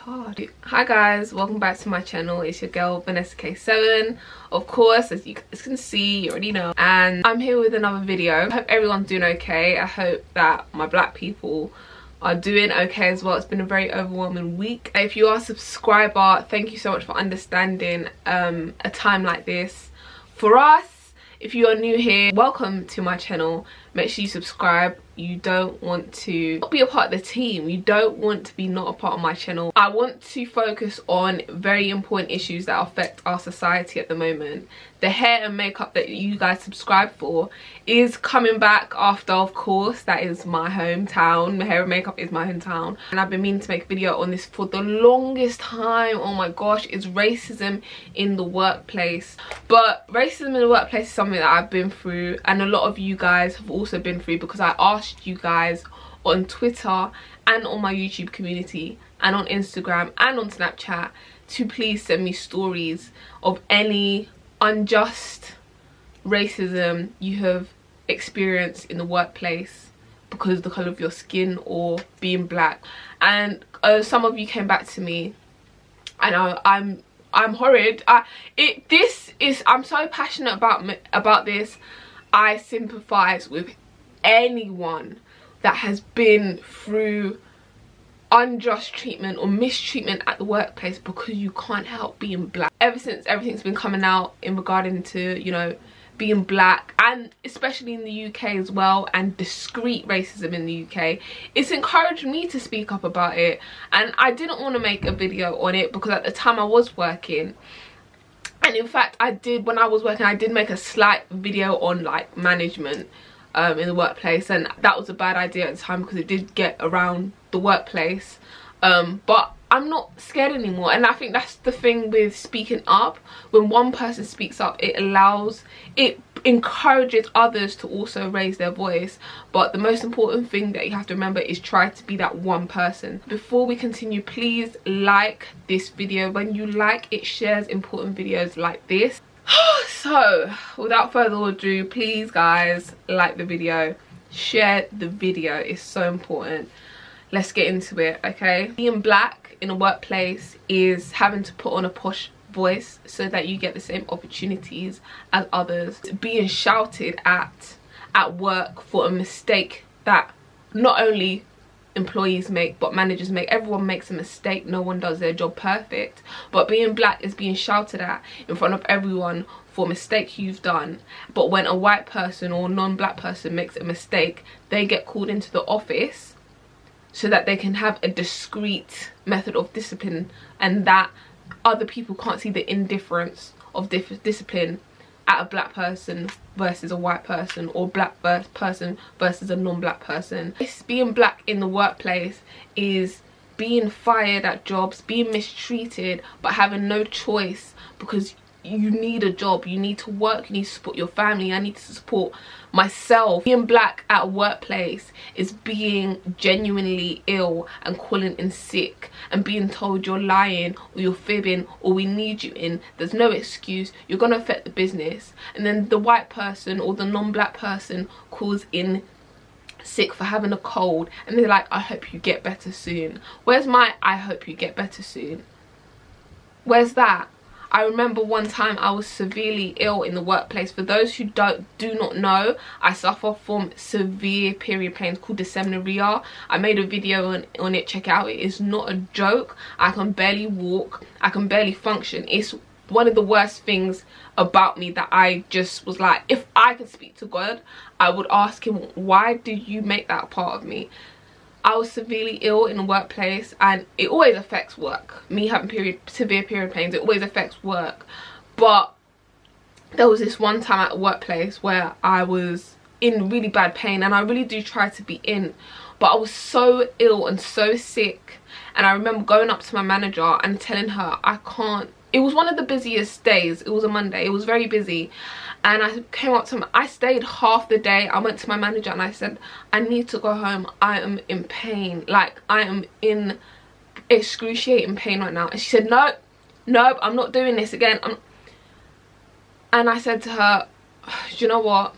hard. Hi guys, welcome back to my channel. It's your girl Vanessa K7. Of course, as you guys can see, you already know, and I'm here with another video. I hope everyone's doing okay. I hope that my black people are doing okay as well. It's been a very overwhelming week. If you are a subscriber, thank you so much for understanding a time like this for us. If you are new here, welcome to my channel. Make sure you subscribe. You don't want to not be a part of the team. You don't want to be not a part of my channel. I want to focus on very important issues that affect our society at the moment. The hair and makeup that you guys subscribe for is coming back after, of course, that is my hometown. My hair and makeup is my hometown. And I've been meaning to make a video on this for the longest time. Oh my gosh, it's racism in the workplace. But racism in the workplace is something that I've been through, and a lot of you guys have also been through, because I asked you guys on Twitter and on my YouTube community and on Instagram and on Snapchat to please send me stories of any unjust racism you have experienced in the workplace because of the colour of your skin or being black. And some of you came back to me, and I'm horrid. I'm so passionate about this. I sympathise with anyone that has been through unjust treatment or mistreatment at the workplace because you can't help being black. Ever since everything's been coming out in regarding to, you know, being black, and especially in the UK as well, and discreet racism in the UK, it's encouraged me to speak up about it. And I didn't want to make a video on it because at the time I was working, and in fact I did, when I was working, I did make a slight video on like management in the workplace, and that was a bad idea at the time because it did get around the workplace. But I'm not scared anymore, and I think that's the thing with speaking up. When one person speaks up, it encourages others to also raise their voice. But the most important thing that you have to remember is try to be that one person. Before we continue, please like this video. When you like, it shares important videos like this. So without further ado, please guys, like the video, share the video. It's so important. Let's get into it, okay? Being black in a workplace is having to put on a posh voice so that you get the same opportunities as others. Being shouted at work for a mistake that not only employees make but managers make. Everyone makes a mistake. No one does their job perfect. But being black is being shouted at in front of everyone for a mistake you've done. But when a white person or non-black person makes a mistake, they get called into the office so that they can have a discreet method of discipline, and that other people can't see the indifference of discipline at a black person versus a white person, or black person versus a non-black person. Being black in the workplace is being fired at jobs, being mistreated, but having no choice because you need a job, you need to work, you need to support your family. I need to support myself. Being black at a workplace is being genuinely ill and calling in sick and being told you're lying or you're fibbing or we need you in. There's no excuse. You're gonna affect the business. And then the white person or the non-black person calls in sick for having a cold, and they're like, I hope you get better soon. Where's my I hope you get better soon? Where's that? I remember one time I was severely ill in the workplace. For those who do not know, I suffer from severe period pains called dysmenorrhea. I made a video on it, check it out. It is not a joke. I can barely walk, I can barely function. It's one of the worst things about me that I just was like, if I could speak to God, I would ask him, why did you make that a part of me? I was severely ill in the workplace, and it always affects work. Me having severe period pains, it always affects work. But there was this one time at the workplace where I was in really bad pain, and I really do try to be in, but I was so ill and so sick. And I remember going up to my manager and telling her I can't. It was one of the busiest days. It was a Monday. It was very busy. And I came up to I stayed half the day. I went to my manager and I said, I need to go home. I am in pain. Like, I am in excruciating pain right now. And she said, no, I'm not doing this again. And I said to her, do you know what?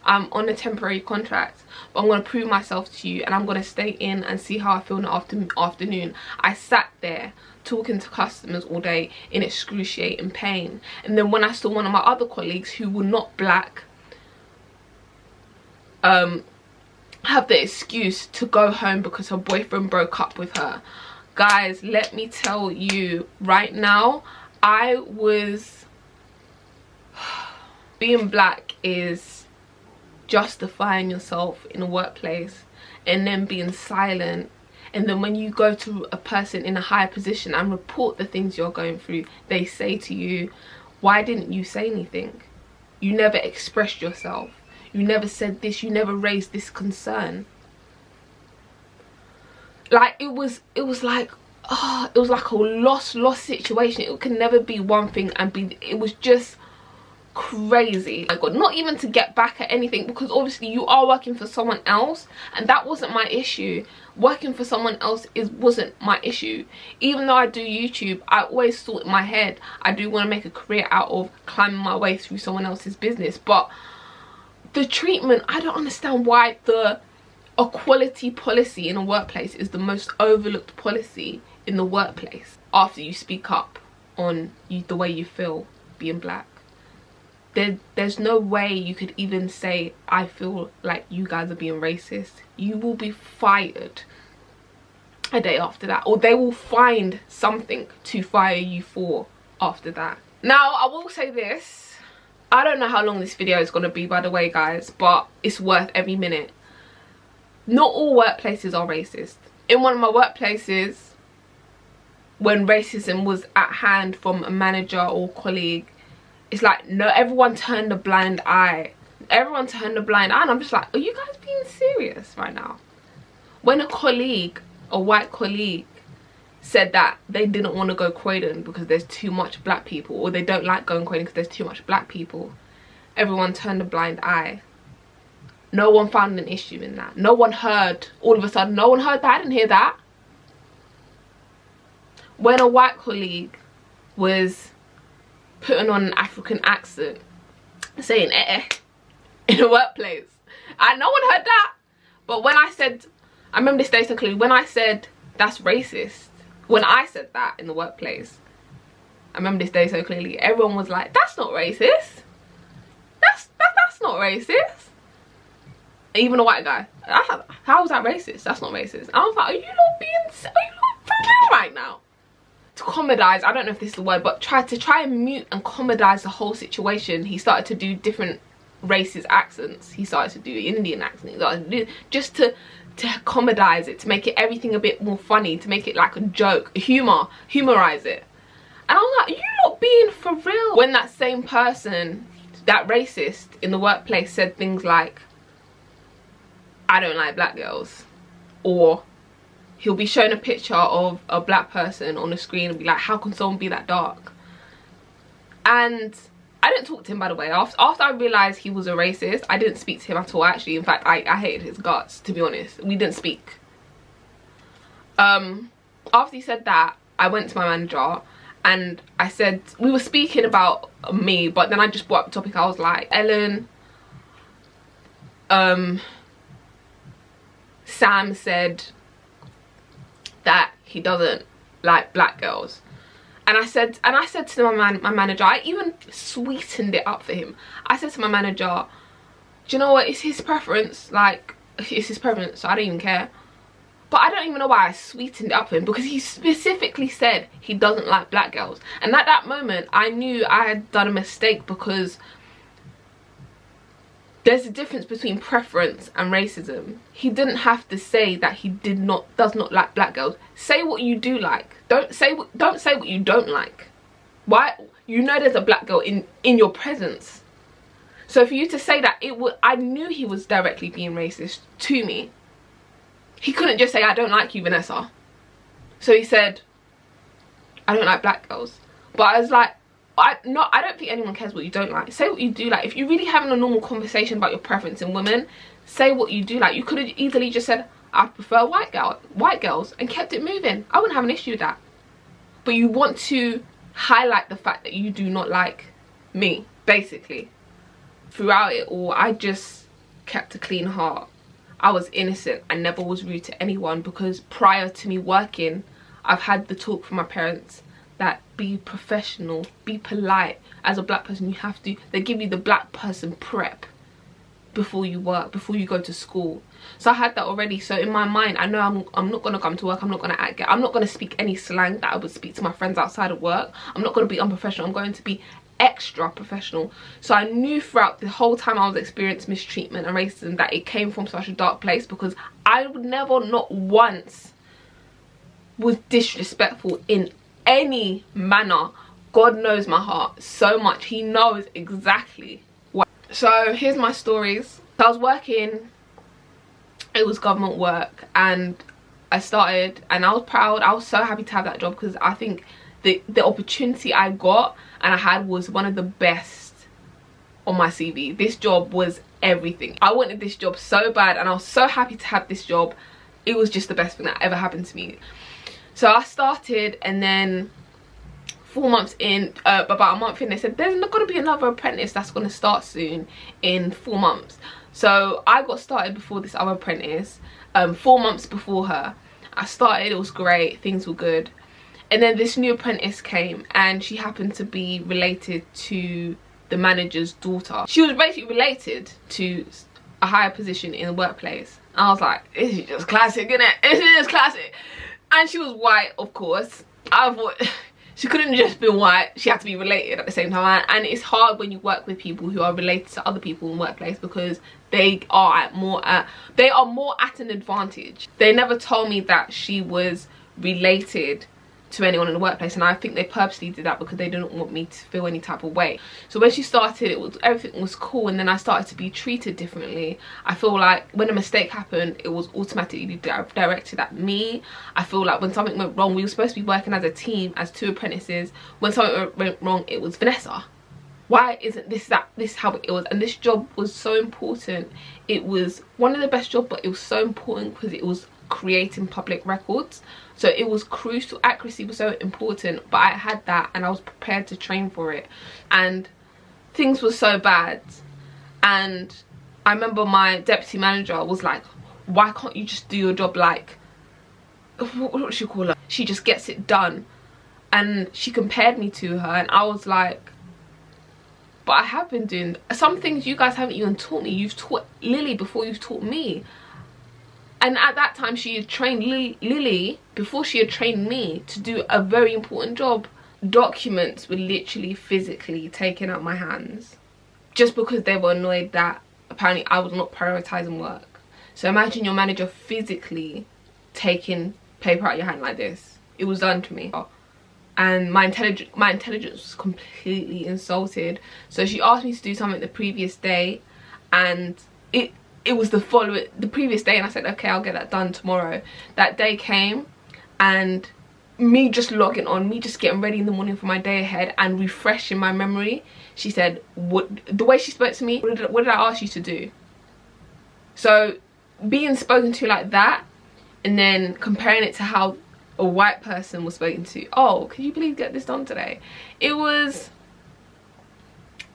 I'm on a temporary contract, but I'm going to prove myself to you and I'm going to stay in and see how I feel in the afternoon. I sat there talking to customers all day in excruciating pain, and then when I saw one of my other colleagues who were not black have the excuse to go home because her boyfriend broke up with her. Guys, let me tell you right now, being black is justifying yourself in a workplace and then being silent, and then when you go to a person in a higher position and report the things you're going through, they say to you, why didn't you say anything? You never expressed yourself. You never said this. You never raised this concern. Like, it was like, oh, it was like a lost situation. It can never be one thing and be, it was just crazy. Oh my god, not even to get back at anything, because obviously you are working for someone else and that wasn't my issue. Working for someone else wasn't my issue. Even though I do YouTube, I always thought in my head I do want to make a career out of climbing my way through someone else's business. But the treatment, I don't understand why the equality policy in a workplace is the most overlooked policy in the workplace. After you speak up on the way you feel being black, there's no way you could even say, I feel like you guys are being racist. You will be fired a day after that, or they will find something to fire you for after that. Now, I will say this, I don't know how long this video is going to be, by the way, guys, but it's worth every minute. Not all workplaces are racist. In one of my workplaces, when racism was at hand from a manager or colleague, it's like, no, everyone turned a blind eye. Everyone turned a blind eye, and I'm just like, are you guys being serious right now? When a white colleague, said that they didn't want to go Croydon because there's too much black people, or they don't like going Croydon because there's too much black people, everyone turned a blind eye. No one found an issue in that. No one heard, all of a sudden, no one heard that. I didn't hear that. When a white colleague was putting on an African accent, saying in a workplace, and no one heard that. But when I said, I remember this day so clearly, when I said that's racist, when I said that in the workplace, I remember this day so clearly, everyone was like, that's not racist. That's not racist. Even a white guy, how is that racist? That's not racist. And I was like, are you not for real right now? To comedize, I don't know if this is the word, but try and mute and comedize the whole situation, he started to do different racist accents. He started to do Indian accent. He started to do, just to comedize it, to make it everything a bit more funny, to make it like a joke, humorize it. And I'm like, you not being for real. When that same person, that racist in the workplace, said things like, I don't like black girls, or he'll be showing a picture of a black person on the screen and be like, how can someone be that dark? And I didn't talk to him, by the way. After I realised he was a racist, I didn't speak to him at all, actually. In fact, I hated his guts, to be honest. We didn't speak. After he said that, I went to my manager and I said, we were speaking about me, but then I just brought up the topic. I was like, Ellen, Sam said that he doesn't like black girls. And I said to my manager, I even sweetened it up for him. I said to my manager, do you know what, it's his preference, like, it's his preference, so I don't even care. But I don't even know why I sweetened it up for him, because he specifically said he doesn't like black girls. And at that moment, I knew I had done a mistake, because there's a difference between preference and racism. He didn't have to say that he does not like black girls. Say what you do like. Don't say what you don't like. Why? You know there's a black girl in your presence. So for you to say that, I knew he was directly being racist to me. He couldn't just say, I don't like you, Vanessa. So he said, I don't like black girls. But I was like, I don't think anyone cares what you don't like. Say what you do like. If you're really having a normal conversation about your preference in women, say what you do like. You could have easily just said, I prefer white girls, and kept it moving. I wouldn't have an issue with that. But you want to highlight the fact that you do not like me, basically. Throughout it all, I just kept a clean heart. I was innocent. I never was rude to anyone, because prior to me working, I've had the talk from my parents that be professional, be polite. As a black person, you have to, they give you the black person prep before you work, before you go to school. So I had that already. So in my mind, I know I'm not gonna come to work, I'm not gonna act, I'm not gonna speak any slang that I would speak to my friends outside of work. I'm not gonna be unprofessional, I'm going to be extra professional. So I knew throughout the whole time I was experiencing mistreatment and racism that it came from such a dark place, because I would never, not once, was disrespectful in any manner. God knows my heart so much. He knows exactly what. So here's my stories. So I was working, it was government work, and I started, and I was proud. I was so happy to have that job, because I think the opportunity I got and I had was one of the best on my CV. This job was everything. I wanted this job so bad, and I was so happy to have this job. It was just the best thing that ever happened to me. So I started, and then 4 months in, about a month in, they said there's not going to be another apprentice that's going to start soon in 4 months. So I got started before this other apprentice, 4 months before her. I started, it was great, things were good. And then this new apprentice came, and she happened to be related to the manager's daughter. She was basically related to a higher position in the workplace. I was like, this is just classic, isn't it? This is just classic. And she was white, of course. I thought she couldn't just be white, she had to be related at the same time. And it's hard when you work with people who are related to other people in the workplace, because they are more at an advantage. They never told me that she was related to anyone in the workplace, and I think they purposely did that because they didn't want me to feel any type of way. So when she started, everything was cool, and then I started to be treated differently. I feel like when a mistake happened, it was automatically directed at me. I feel like when something went wrong, we were supposed to be working as a team, as 2 apprentices. When something went wrong, it was Vanessa. Why isn't this how it was? And this job was so important. It was one of the best jobs, but it was so important because it was creating public records. So it was crucial. Accuracy was so important, but I had that, and I was prepared to train for it. And things were so bad, and I remember my deputy manager was like, why can't you just do your job like, what should you call her? She just gets it done. And she compared me to her, and I was like, but I have been doing some things you guys haven't even taught me. You've taught Lily before you've taught me. And at that time, she had trained Lily before she had trained me to do a very important job. Documents were literally physically taken out my hands just because they were annoyed that apparently I was not prioritizing work. So imagine your manager physically taking paper out your hand like this. It was done to me. And my intelligence was completely insulted. So she asked me to do something the previous day, and it was the previous day, and I said, okay, I'll get that done tomorrow. That day came, and me just logging on, me just getting ready in the morning for my day ahead and refreshing my memory, she said, the way she spoke to me, what did I ask you to do? So being spoken to like that, and then comparing it to how a white person was spoken to, oh, can you please get this done today? It was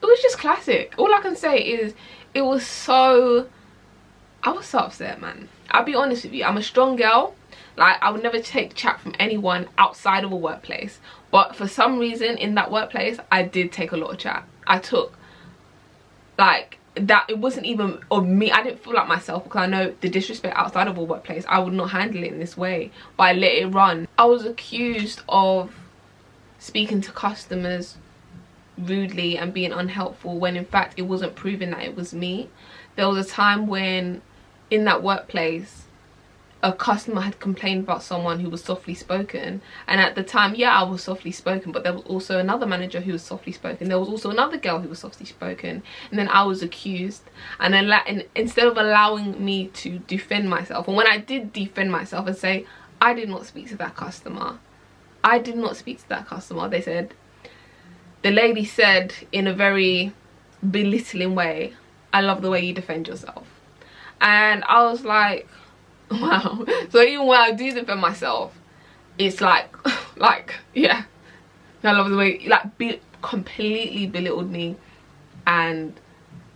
just classic. All I can say is I was so upset, man. I'll be honest with you, I'm a strong girl. Like, I would never take chat from anyone outside of a workplace, but for some reason in that workplace I did take a lot of chat. I took like that. It wasn't even of me. I didn't feel like myself, because I know the disrespect outside of a workplace, I would not handle it in this way, but I let it run. I was accused of speaking to customers rudely and being unhelpful, when in fact it wasn't proven that it was me. There was a time when in that workplace a customer had complained about someone who was softly spoken, and at the time, yeah, I was softly spoken, but there was also another manager who was softly spoken. There was also another girl who was softly spoken, and then I was accused. And then instead of allowing me to defend myself, and when I did defend myself and say I did not speak to that customer, I did not speak to that customer, they said, the lady said in a very belittling way, I love the way you defend yourself. And I was like, wow. So even when I do defend myself, it's like yeah, I love the way, like, completely belittled me and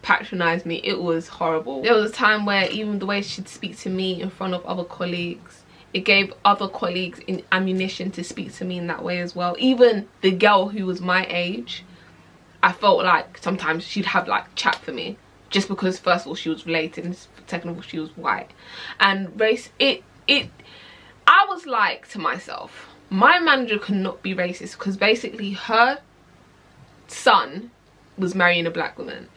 patronized me. It was horrible. There was a time where even the way she'd speak to me in front of other colleagues, it gave other colleagues ammunition to speak to me in that way as well. Even the girl who was my age, I felt like sometimes she'd have like chat for me, just because first of all she was related and second of all she was white. And race, I was like to myself, my manager could not be racist, because basically her son was marrying a black woman,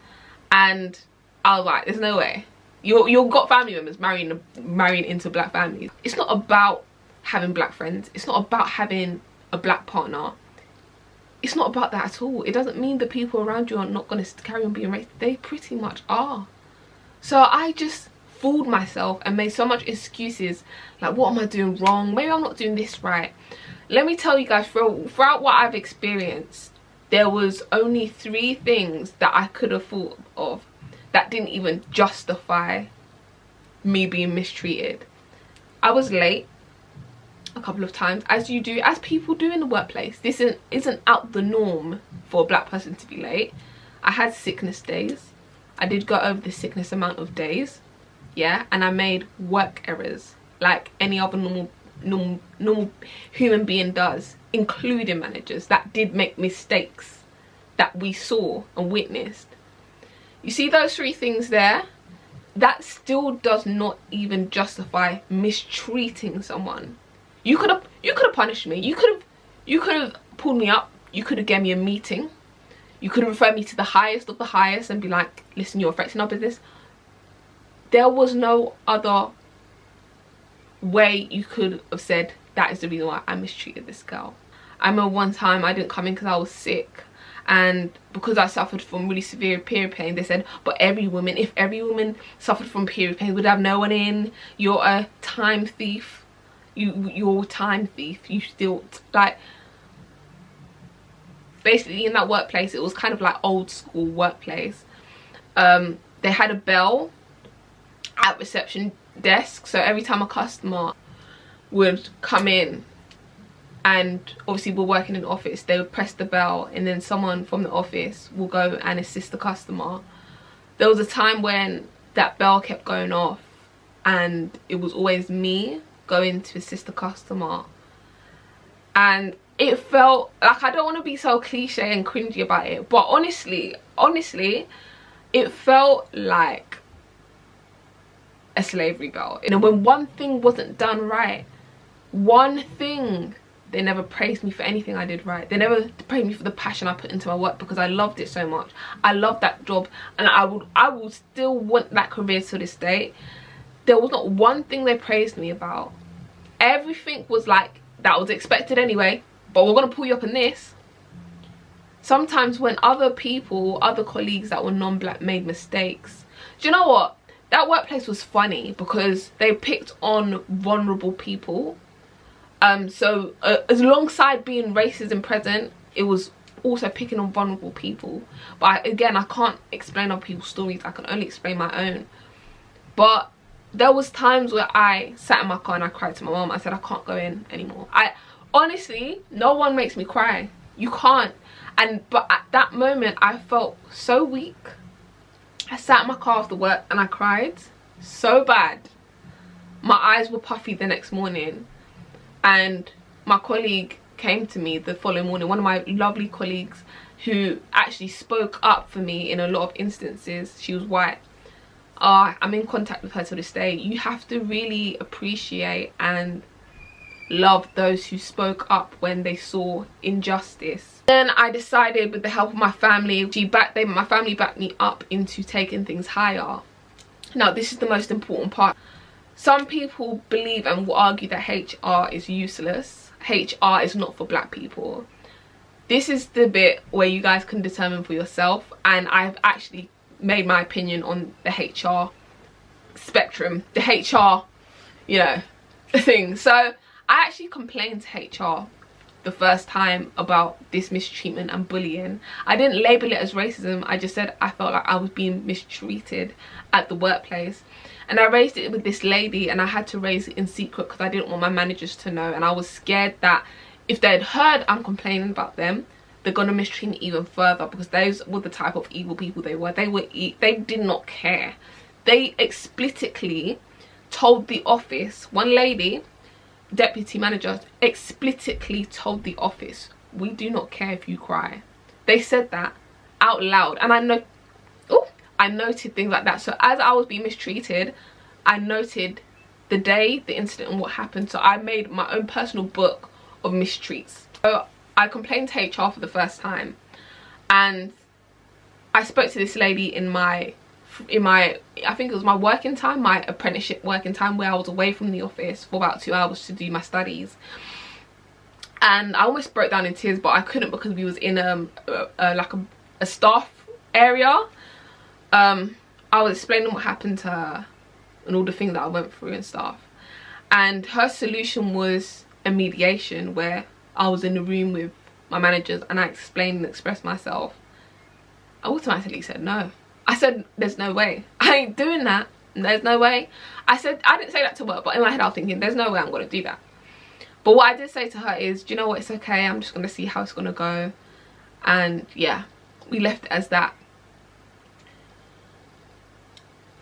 and I was like, there's no way. You've got family members marrying into black families. It's not about having black friends. It's not about having a black partner. It's not about that at all. It doesn't mean the people around you are not going to carry on being racist. They pretty much are. So I just fooled myself and made so much excuses, like, what am I doing wrong? Maybe I'm not doing this right. Let me tell you guys, throughout what I've experienced, there was only 3 things that I could have thought of that didn't even justify me being mistreated. I was late a couple of times, as people do in the workplace. This isn't out the norm for a black person to be late. I had sickness days. I did go over the sickness amount of days, yeah, and I made work errors like any other normal human being does, including managers that did make mistakes that we saw and witnessed. You see those 3 things there? That still does not even justify mistreating someone. You could have punished me. You could have pulled me up. You could have gave me a meeting. You could have referred me to the highest of the highest and be like, listen, you're affecting our business. There was no other way you could have said that is the reason why I mistreated this girl. I remember one time I didn't come in because I was sick, and because I suffered from really severe period pain, they said, but if every woman suffered from period pain, we'd have no one in. You're a time thief. You're a time thief. You still, like, basically in that workplace, it was kind of like old school workplace. They had a bell at reception desk, so every time a customer would come in, and obviously we're working in the office, they would press the bell and then someone from the office will go and assist the customer. There was a time when that bell kept going off and it was always me going to assist the customer, and it felt like, I don't want to be so cliche and cringy about it, but honestly it felt like a slavery belt. And when one thing wasn't done right, one thing, they never praised me for anything I did right. They never praised me for the passion I put into my work, because I loved it so much. I loved that job, and I would still want that career to this day. There was not one thing they praised me about. Everything was like, that was expected anyway, but we're gonna pull you up in this. Sometimes when other colleagues that were non-black made mistakes, do you know what? That workplace was funny because they picked on vulnerable people. So as alongside being racism present, it was also picking on vulnerable people. But again, I can't explain other people's stories. I can only explain my own. But there was times where I sat in my car and I cried to my mom. I said, I can't go in anymore. Honestly, no one makes me cry. You can't. But at that moment, I felt so weak. I sat in my car after work and I cried so bad. My eyes were puffy the next morning. And my colleague came to me the following morning, one of my lovely colleagues who actually spoke up for me in a lot of instances. She was white. I'm in contact with her to this day. You have to really appreciate and love those who spoke up when they saw injustice. Then I decided, with the help of my family, my family backed me up into taking things higher. Now, this is the most important part. Some people believe and will argue that HR is useless. HR is not for black people. This is the bit where you guys can determine for yourself, and I've actually made my opinion on the HR spectrum, the HR, you know, thing. So I actually complained to HR the first time about this mistreatment and bullying. I didn't label it as racism. I just said I felt like I was being mistreated at the workplace. And I raised it with this lady, and I had to raise it in secret because I didn't want my managers to know. And I was scared that if they'd heard I'm complaining about them, they're gonna mistreat me even further, because those were the type of evil people they were. They did not care. They explicitly told the office, one lady, deputy manager, explicitly told the office, we do not care if you cry. They said that out loud. And I noted things like that. So as I was being mistreated, I noted the day, the incident, and what happened. So I made my own personal book of mistreats. So I complained to HR for the first time, and I spoke to this lady in my I think it was my working time, my apprenticeship working time, where I was away from the office for about 2 hours to do my studies. And I almost broke down in tears, but I couldn't, because we was in like a staff area. I was explaining what happened to her and all the things that I went through and stuff. And her solution was a mediation, where I was in the room with my managers and I explained and expressed myself. I automatically said no. I said, there's no way. I ain't doing that. There's no way. I didn't say that to her, but in my head I was thinking, there's no way I'm going to do that. But what I did say to her is, do you know what, it's okay. I'm just going to see how it's going to go. And yeah, we left it as that.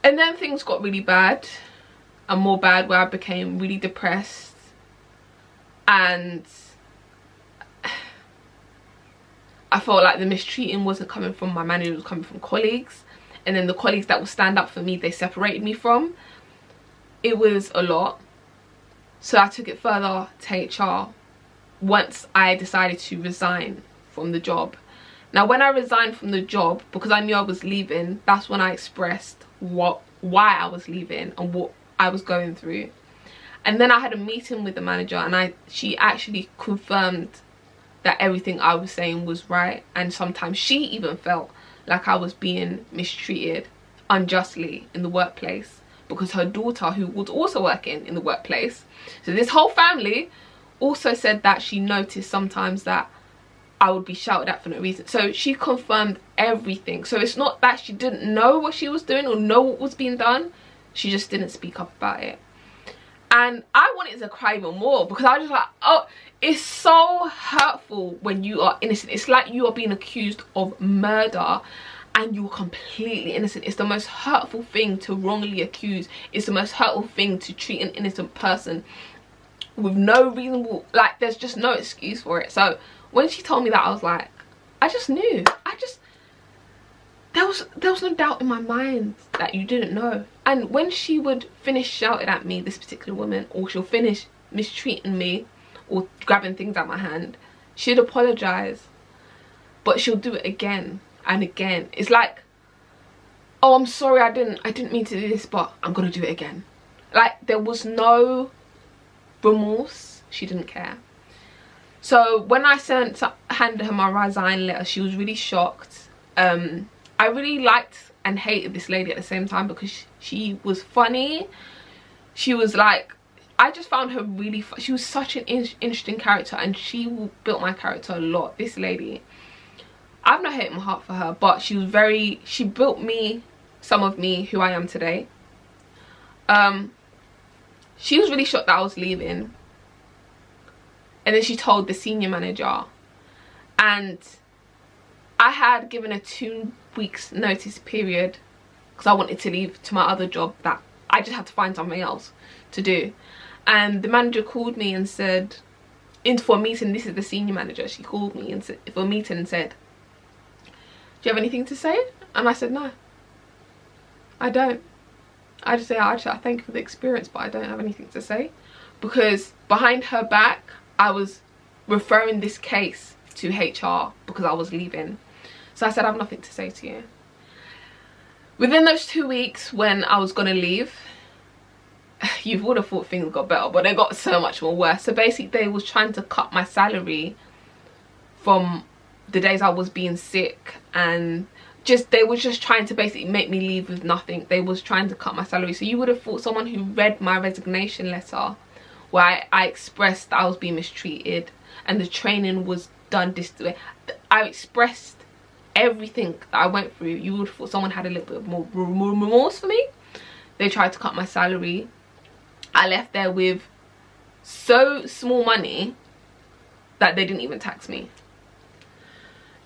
And then things got really bad, and more bad, where I became really depressed. And I felt like the mistreating wasn't coming from my manager, it was coming from colleagues. And then the colleagues that would stand up for me, they separated me from. It was a lot. So I took it further to HR once I decided to resign from the job. Now when I resigned from the job, because I knew I was leaving, that's when I expressed why I was leaving and what I was going through. And then I had a meeting with the manager, and she actually confirmed that everything I was saying was right. And sometimes she even felt like I was being mistreated unjustly in the workplace, because her daughter, who was also working in the workplace, so this whole family, also said that she noticed sometimes that I would be shouted at for no reason. So she confirmed everything. So it's not that she didn't know what she was doing or know what was being done, she just didn't speak up about it. And I wanted to cry even more, because I was just like, oh, it's so hurtful when you are innocent. It's like you are being accused of murder and you're completely innocent. It's the most hurtful thing to wrongly accuse. It's the most hurtful thing to treat an innocent person with no reasonable, like, there's just no excuse for it. So when she told me that, I was like, I just knew. There was no doubt in my mind that you didn't know. And when she would finish shouting at me, this particular woman, or she'll finish mistreating me or grabbing things out my hand, she'd apologize, but she'll do it again and again. It's like, oh, I'm sorry, I didn't mean to do this, but I'm gonna do it again. Like, there was no remorse. She didn't care. So when I handed her my resign letter, she was really shocked. I really liked and hated this lady at the same time, because she was funny. She was like, I just found her really she was such an interesting character, and she built my character a lot. This lady, I've no hate in my heart for her, but she built me, some of me, who I am today. She was really shocked that I was leaving, and then she told the senior manager, and I had given a 2 weeks notice period, because I wanted to leave to my other job that I just had to find something else to do. And the manager called me and said, for a meeting, this is the senior manager, she called me and said, for a meeting, and said, do you have anything to say? And I said, no, I don't. I just say, I thank you for the experience, but I don't have anything to say. Because behind her back, I was referring this case to HR because I was leaving. So I said, I have nothing to say to you. Within those 2 weeks when I was gonna leave, you would have thought things got better, but they got so much more worse. So basically they was trying to cut my salary from the days I was being sick, and they was just trying to basically make me leave with nothing. They was trying to cut my salary. So you would have thought someone who read my resignation letter, where I expressed that I was being mistreated and the training was done this way, I expressed everything that I went through, you would have thought someone had a little bit more remorse for me. They tried to cut my salary. I left there with so small money that they didn't even tax me.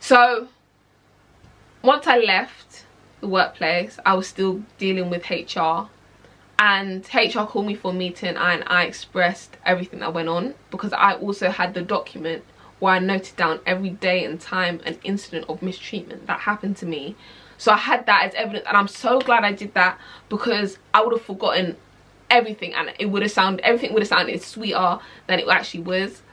So once I left the workplace, I was still dealing with HR, and HR called me for a meeting, and I expressed everything that went on, because I also had the document where I noted down every day and time an incident of mistreatment that happened to me. So I had that as evidence, and I'm so glad I did that, because I would have forgotten everything, and everything would have sounded sweeter than it actually was.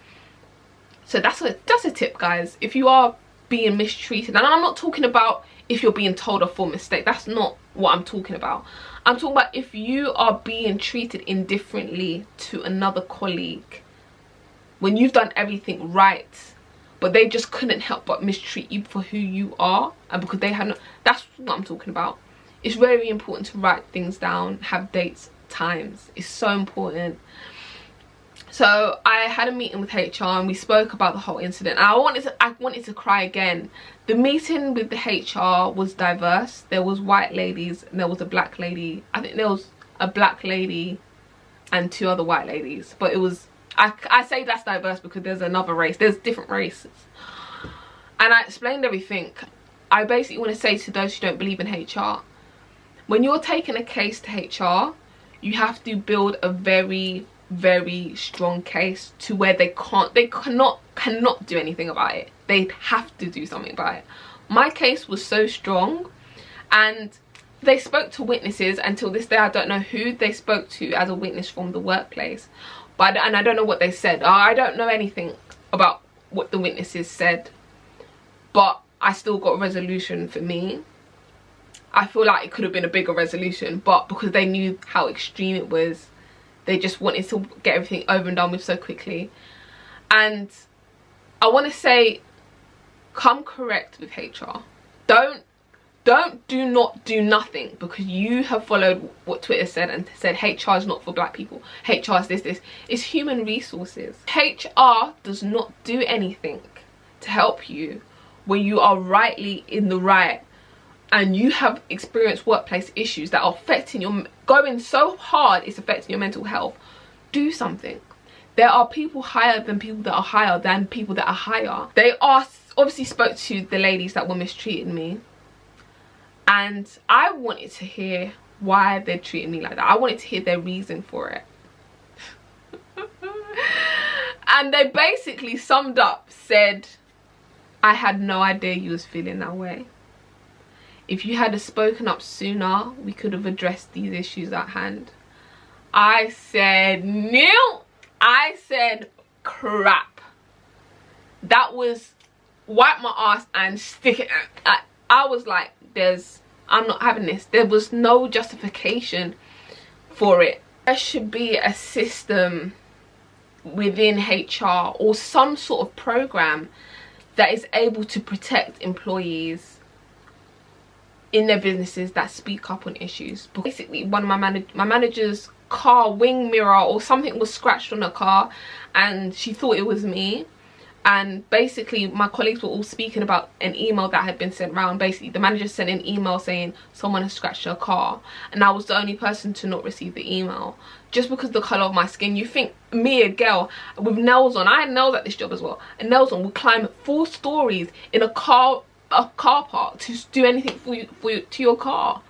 So that's a tip, guys. If you are being mistreated, and I'm not talking about if you're being told off for a mistake, that's not what I'm talking about. I'm talking about if you are being treated indifferently to another colleague when you've done everything right, but they just couldn't help but mistreat you for who you are, and because they had no, that's what I'm talking about. It's very important to write things down, have dates, times. It's so important. So I had a meeting with HR, and we spoke about the whole incident. And I wanted to cry again. The meeting with the HR was diverse. There was white ladies and there was a black lady. I think there was a black lady and 2 other white ladies, but it was, I say that's diverse because there's another race, there's different races. And I explained everything. I basically want to say to those who don't believe in HR, when you're taking a case to HR, you have to build a very strong case to where they cannot do anything about it. They have to do something about it. My case was so strong, and they spoke to witnesses. Until this day, I don't know who they spoke to as a witness from the workplace, but and I don't know what they said. I don't know anything about what the witnesses said, but I still got a resolution for me. I feel like it could have been a bigger resolution, but because they knew how extreme it was, they just wanted to get everything over and done with so quickly. And I want to say, come correct with HR. Do not do nothing because you have followed what Twitter said and said HR is not for black people. HR is this. It's human resources. HR does not do anything to help you when you are rightly in the right and you have experienced workplace issues that are affecting your, going so hard it's affecting your mental health. Do something. There are people higher than people that are higher than people that are higher. They obviously spoke to the ladies that were mistreating me, and I wanted to hear why they're treating me like that. I wanted to hear their reason for it. And they basically summed up, said, I had no idea you was feeling that way. If you had spoken up sooner, we could have addressed these issues at hand. I said, no. I said, crap. That was wipe my ass and stick it. I was like, I'm not having this. There was no justification for it. There should be a system within HR or some sort of program that is able to protect employees in their businesses that speak up on issues. Basically, one of my manager's car wing mirror or something was scratched on her car, and she thought it was me. And basically my colleagues were all speaking about an email that had been sent around. Basically the manager sent an email saying someone has scratched her car, and I was the only person to not receive the email just because of the colour of my skin. You think me, a girl with nails on, I had nails at this job as well, and nails on, would climb 4 stories in a car park to do anything for you to your car?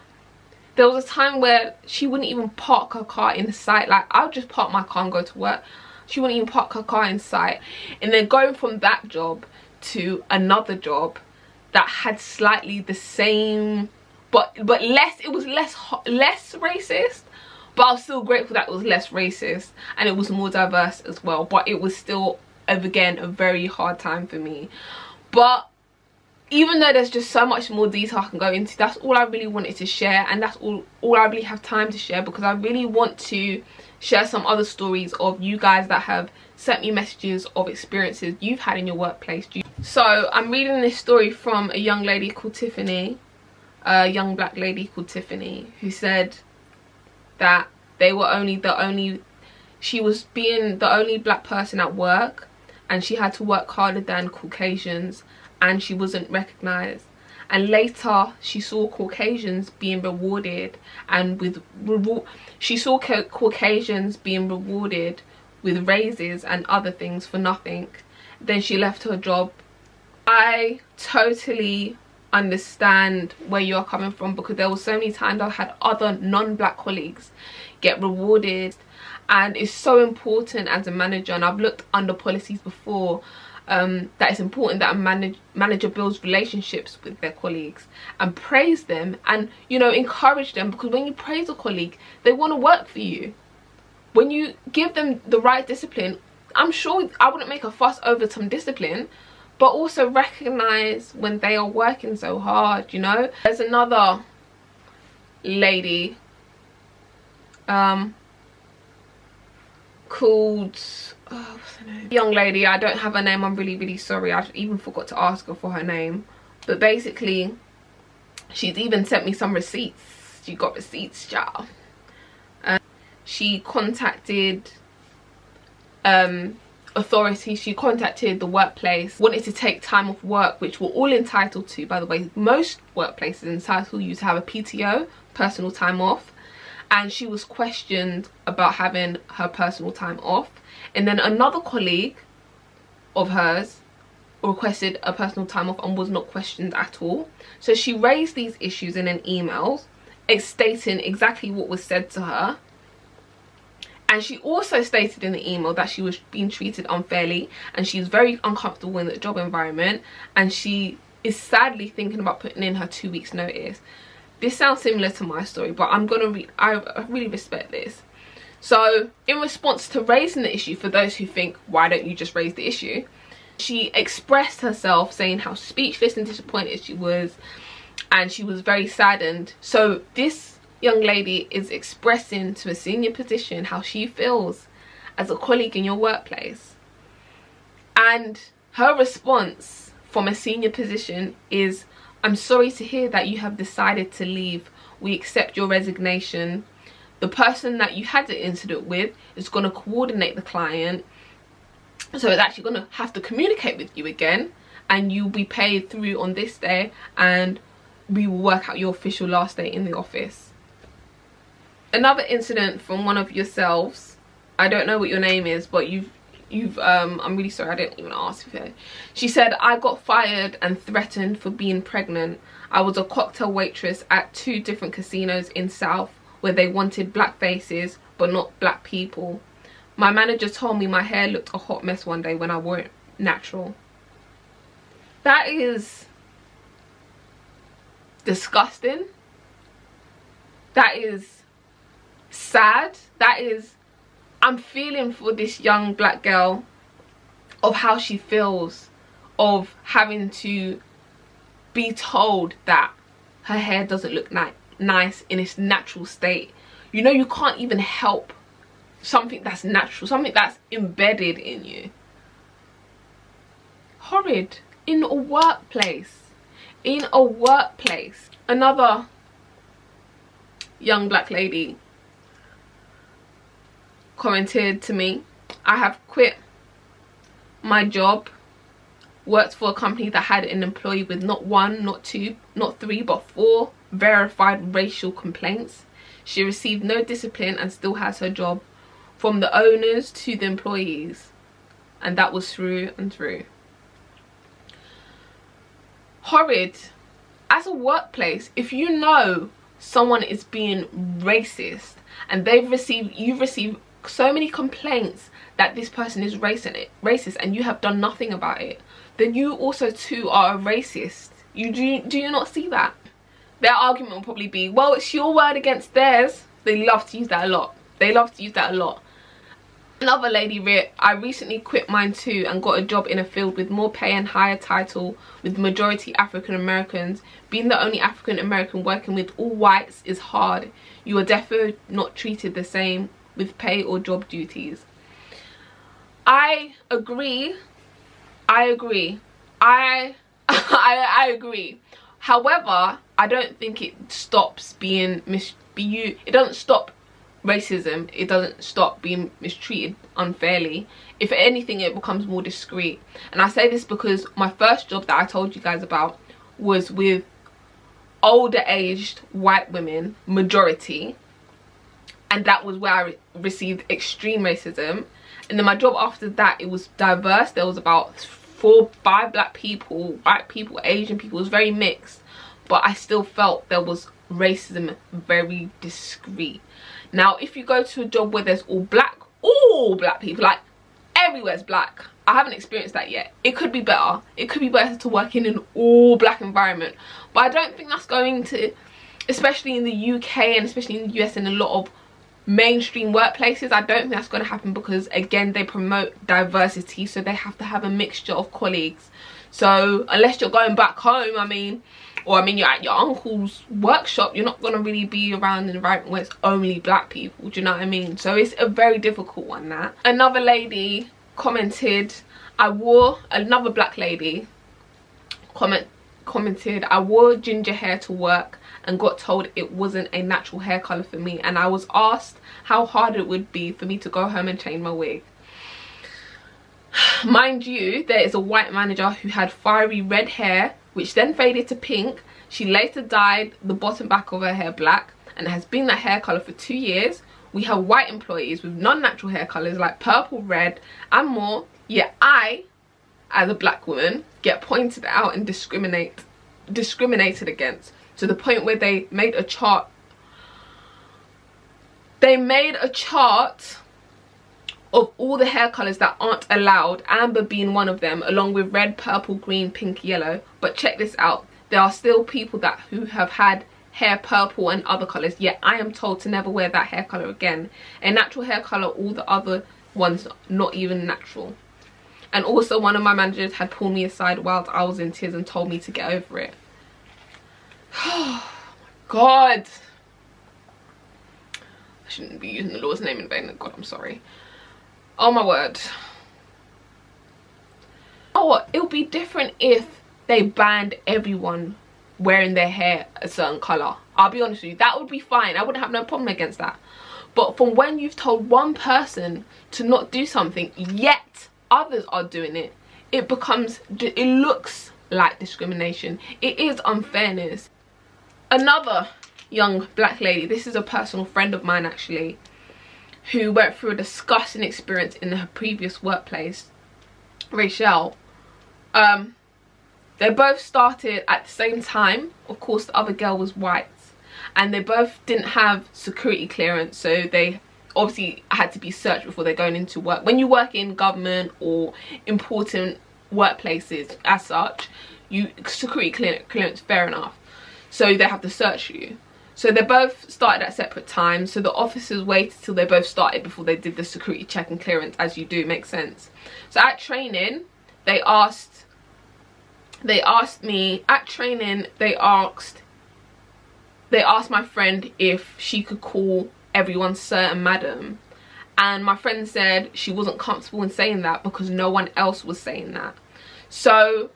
There was a time where she wouldn't even park her car in sight. Like, I would just park my car and go to work. She wouldn't even park her car in sight. And then going from that job to another job that had slightly the same, but less, it was less racist, but I was still grateful that it was less racist and it was more diverse as well. But it was still, again, a very hard time for me. But even though there's just so much more detail I can go into, that's all I really wanted to share, and that's all I really have time to share, because I really want to share some other stories of you guys that have sent me messages of experiences you've had in your workplace. So I'm reading this story from a young lady called Tiffany, a young black lady called Tiffany, who said that they were she was being the only black person at work, and she had to work harder than Caucasians, and she wasn't recognized. And later she saw Caucasians being rewarded, and she saw Caucasians being rewarded with raises and other things for nothing. Then she left her job. I totally understand where you're coming from, because there were so many times I've had other non-black colleagues get rewarded, and it's so important as a manager, and I've looked under policies before, that it's important that a manager builds relationships with their colleagues and praise them, and, you know, encourage them, because when you praise a colleague, they want to work for you. When you give them the right discipline, I'm sure I wouldn't make a fuss over some discipline, but also recognize when they are working so hard, you know. There's another lady called, what's her name? Young lady, I don't have her name, I'm really sorry, I even forgot to ask her for her name. But basically, she's even sent me some receipts. She got receipts, y'all. She contacted authorities, she contacted the workplace, wanted to take time off work, which we're all entitled to, by the way. Most workplaces entitle you to have a PTO, personal time off, and she was questioned about having her personal time off. And then another colleague of hers requested a personal time off and was not questioned at all. So she raised these issues in an email stating exactly what was said to her. And she also stated in the email that she was being treated unfairly, and she's very uncomfortable in the job environment, and she is sadly thinking about putting in her 2 weeks notice. This sounds similar to my story, but I'm gonna read, I really respect this. So in response to raising the issue, for those who think, why don't you just raise the issue, she expressed herself saying how speechless and disappointed she was, and she was very saddened. So this young lady is expressing to a senior position how she feels as a colleague in your workplace, and her response from a senior position is, I'm sorry to hear that you have decided to leave. We accept your resignation. The person that you had the incident with is going to coordinate the client, so it's actually going to have to communicate with you again, and you'll be paid through on this day, and we will work out your official last day in the office. Another incident from one of yourselves, I don't know what your name is, but I'm really sorry, I didn't even ask you. She said, I got fired and threatened for being pregnant. I was a cocktail waitress at 2 different casinos in South where they wanted black faces but not black people. My manager told me my hair looked a hot mess one day when I wore it natural. That is disgusting. That is sad. That is, I'm feeling for this young black girl, of how she feels of having to be told that her hair doesn't look nice in its natural state. You know, you can't even help something that's natural, something that's embedded in you. Horrid. In a workplace. In a workplace. Another young black lady commented to me, I have quit my job, worked for a company that had an employee with not 1, not 2, not 3, but 4 verified racial complaints. She received no discipline and still has her job, from the owners to the employees, and that was through and through. Horrid. As a workplace, if you know someone is being racist and you've received so many complaints that this person is racist and you have done nothing about it, then you also too are a racist. Do you not see that? Their argument will probably be, well, it's your word against theirs. They love to use that a lot. They love to use that a lot. Another lady wrote, I recently quit mine too and got a job in a field with more pay and higher title with majority African Americans. Being the only African American working with all whites is hard. You are definitely not treated the same with pay or job duties. I agree. I agree. I agree. However, I don't think it stops being it doesn't stop racism. It doesn't stop being mistreated unfairly. If anything, it becomes more discreet. And I say this because my first job that I told you guys about was with older aged white women, majority, and that was where I received extreme racism. And then my job after that, it was diverse. There was about 4, 5 black people, white people, Asian people. It was very mixed, but I still felt there was racism very discreet. Now if you go to a job where there's all black people, like everywhere's black, I haven't experienced that yet. It could be better. It could be better to work in an all black environment, but I don't think that's going to, especially in the UK and especially in the US and a lot of mainstream workplaces, I don't think that's going to happen, because again, they promote diversity, so they have to have a mixture of colleagues. So unless you're going back home, or you're at your uncle's workshop, you're not going to really be around an environment where it's only black people. Do you know what I mean? So it's a very difficult one. That another lady commented, another black lady commented, I wore ginger hair to work and got told it wasn't a natural hair color for me, and I was asked how hard it would be for me to go home and change my wig. Mind you, there is a white manager who had fiery red hair which then faded to pink. She later dyed the bottom back of her hair black, and it has been that hair color for 2 years. We have white employees with non-natural hair colors like purple, red and more, yet I, as a black woman, get pointed out and discriminated against, to the point where they made a chart. They made a chart of all the hair colors that aren't allowed, amber being one of them, along with red, purple, green, pink, yellow. But check this out, there are still people who have had hair purple and other colors, yet I am told to never wear that hair color again. A natural hair color, all the other ones not even natural. And also, one of my managers had pulled me aside whilst I was in tears and told me to get over it. Oh my god, I shouldn't be using the Lord's name in vain. God, I'm sorry. Oh my word. Oh, it would be different if they banned everyone wearing their hair a certain color. I'll be honest with you, that would be fine. I wouldn't have no problem against that. But from when you've told one person to not do something, yet others are doing it, it looks like discrimination. It is unfairness. Another young black lady, this is a personal friend of mine actually, who went through a disgusting experience in her previous workplace, Rachel. They both started at the same time. Of course, the other girl was white, and they both didn't have security clearance, so they obviously had to be searched before they're going into work. When you work in government or important workplaces as such, security clearance, fair enough, so they have to search you. So they both started at separate times, so the officers waited till they both started before they did the security check and clearance, as you do. Makes sense. So at training, they asked my friend if she could call everyone sir and madam, and my friend said she wasn't comfortable in saying that because no one else was saying that. So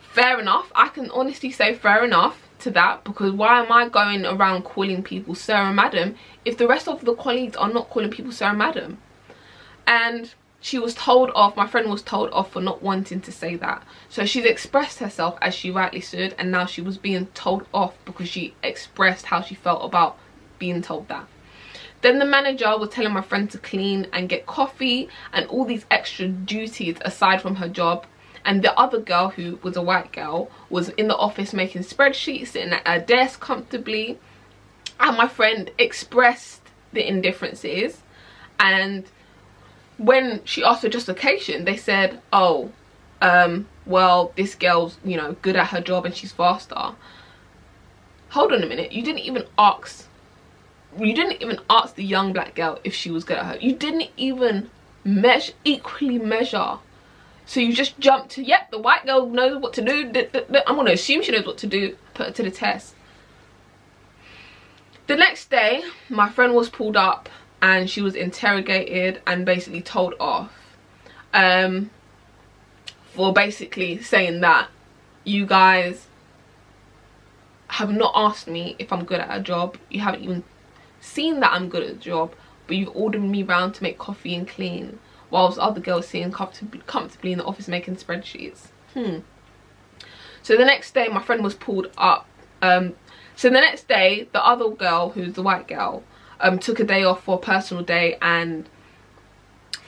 fair enough, I can honestly say fair enough to that, because why am I going around calling people sir and madam if the rest of the colleagues are not calling people sir and madam? And she was told off, my friend was told off for not wanting to say that. So she's expressed herself as she rightly should, and now she was being told off because she expressed how she felt about being told that. Then the manager was telling my friend to clean and get coffee and all these extra duties aside from her job. And the other girl, who was a white girl, was in the office making spreadsheets, sitting at her desk comfortably. And my friend expressed the indifferences. And when she asked for justification, they said, oh, well, this girl's, you know, good at her job and she's faster. Hold on a minute. You didn't even ask the young black girl if she was good at her. You didn't even equally measure. So you just jumped to, yep, the white girl knows what to do. I'm going to assume she knows what to do. Put her to the test. The next day, my friend was pulled up and she was interrogated and basically told off. For basically saying that you guys have not asked me if I'm good at a job. You haven't even seen that I'm good at a job, but you've ordered me round to make coffee and clean, whilst other girls sitting comfortably in the office making spreadsheets. So the next day, my friend was pulled up. So the next day, the other girl, who's the white girl, took a day off for a personal day, and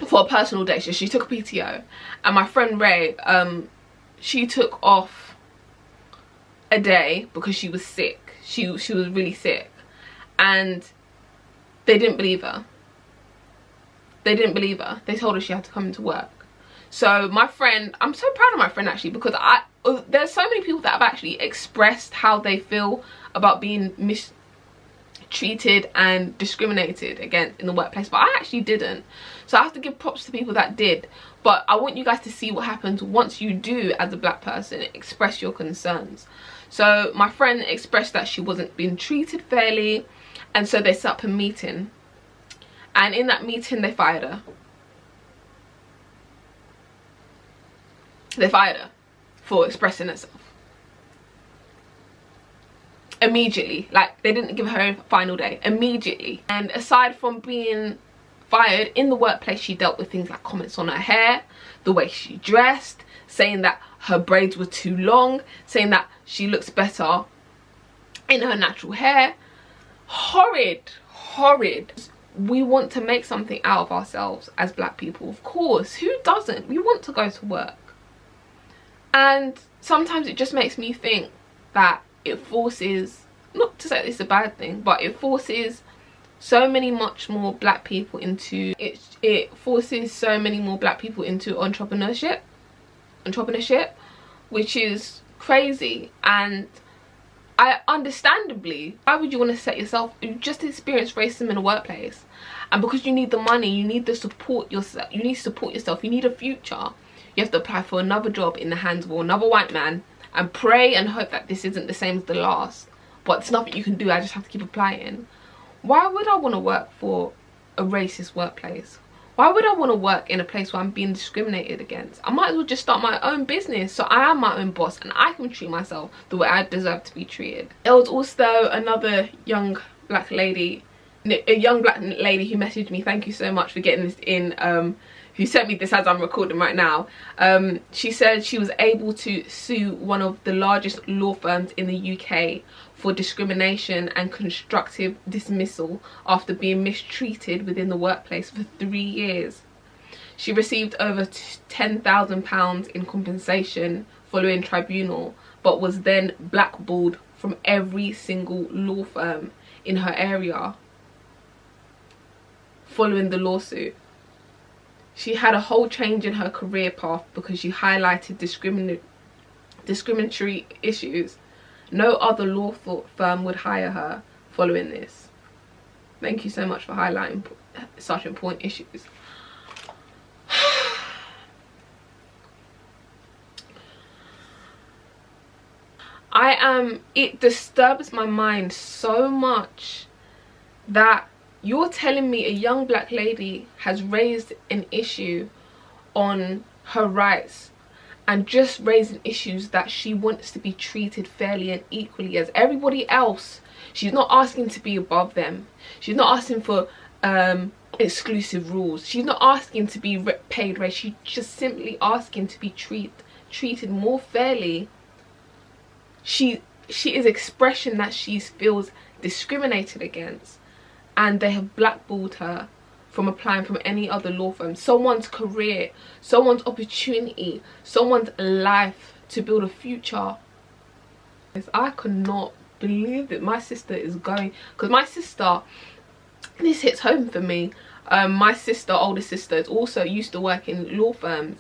for a personal day. So she took a PTO, and my friend Ray, she took off a day because she was sick. She was really sick, and they didn't believe her. They didn't believe her. They told her she had to come into work. So my friend, I'm so proud of my friend actually, because there's so many people that have actually expressed how they feel about being mistreated and discriminated against in the workplace, but I actually didn't. So I have to give props to people that did. But I want you guys to see what happens once you do, as a black person, express your concerns. So my friend expressed that she wasn't being treated fairly, and so they set up a meeting, and in that meeting they fired her. They fired her for expressing herself immediately. Like, they didn't give her a final day, immediately. And aside from being fired, in the workplace she dealt with things like comments on her hair, the way she dressed, saying that her braids were too long, saying that she looks better in her natural hair. Horrid, horrid. We want to make something out of ourselves as black people, of course. Who doesn't? We want to go to work. And sometimes it just makes me think that it forces, not to say it's a bad thing, but it forces so many much more black people into it forces so many more black people into entrepreneurship, which is crazy. And I understandably, why would you want to set yourself, you just experienced racism in a workplace, and because you need the money, you need to support yourself, you need to support yourself, you need a future, you have to apply for another job in the hands of another white man and pray and hope that this isn't the same as the last. But there's nothing you can do, I just have to keep applying. Why would I want to work for a racist workplace? Why would I want to work in a place where I'm being discriminated against? I might as well just start my own business, so I am my own boss and I can treat myself the way I deserve to be treated. There was also another young black lady who messaged me, thank you so much for getting this in, who sent me this as I'm recording right now. She said she was able to sue one of the largest law firms in the UK for discrimination and constructive dismissal after being mistreated within the workplace for 3 years. She received over £10,000 in compensation following tribunal, but was then blackballed from every single law firm in her area following the lawsuit. She had a whole change in her career path because she highlighted discriminatory issues. No other law firm would hire her following this. Thank you so much for highlighting such important issues. It disturbs my mind so much that you're telling me a young black lady has raised an issue on her rights and just raising issues that she wants to be treated fairly and equally as everybody else. She's not asking to be above them. She's not asking for exclusive rules. She's not asking to be paid right. She's just simply asking to be treated more fairly. She is expression that she feels discriminated against, and they have blackballed her from applying from any other law firm. Someone's career, someone's opportunity, someone's life to build a future. I cannot believe that my sister is going, because my sister, this hits home for me. My sister, older sister, is also used to work in law firms.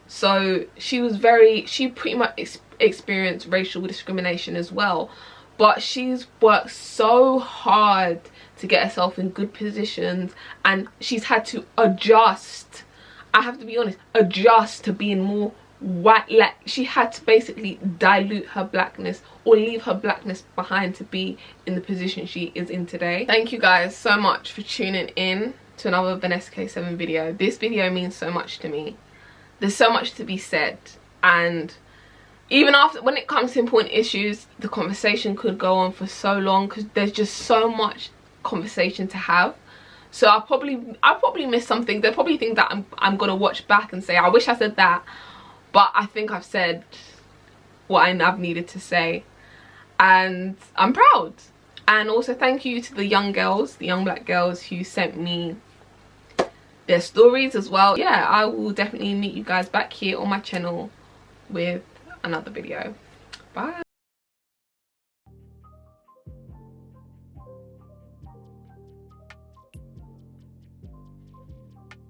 So she pretty much experienced racial discrimination as well, but she's worked so hard to get herself in good positions, and she's had to adjust, I have to be honest, adjust to being more white. Like, she had to basically dilute her blackness or leave her blackness behind to be in the position she is in today. Thank you guys so much for tuning in to another Vanessa K7 video. This video means so much to me. There's so much to be said, and even after, when it comes to important issues, the conversation could go on for so long because there's just so much conversation to have. So I'll probably miss something. There's probably things that I'm gonna watch back and say, I wish I said that, but I think I've said what I've needed to say, and I'm proud. And also thank you to the young girls, the young black girls who sent me their stories as well. Yeah, I will definitely meet you guys back here on my channel with another video. Bye.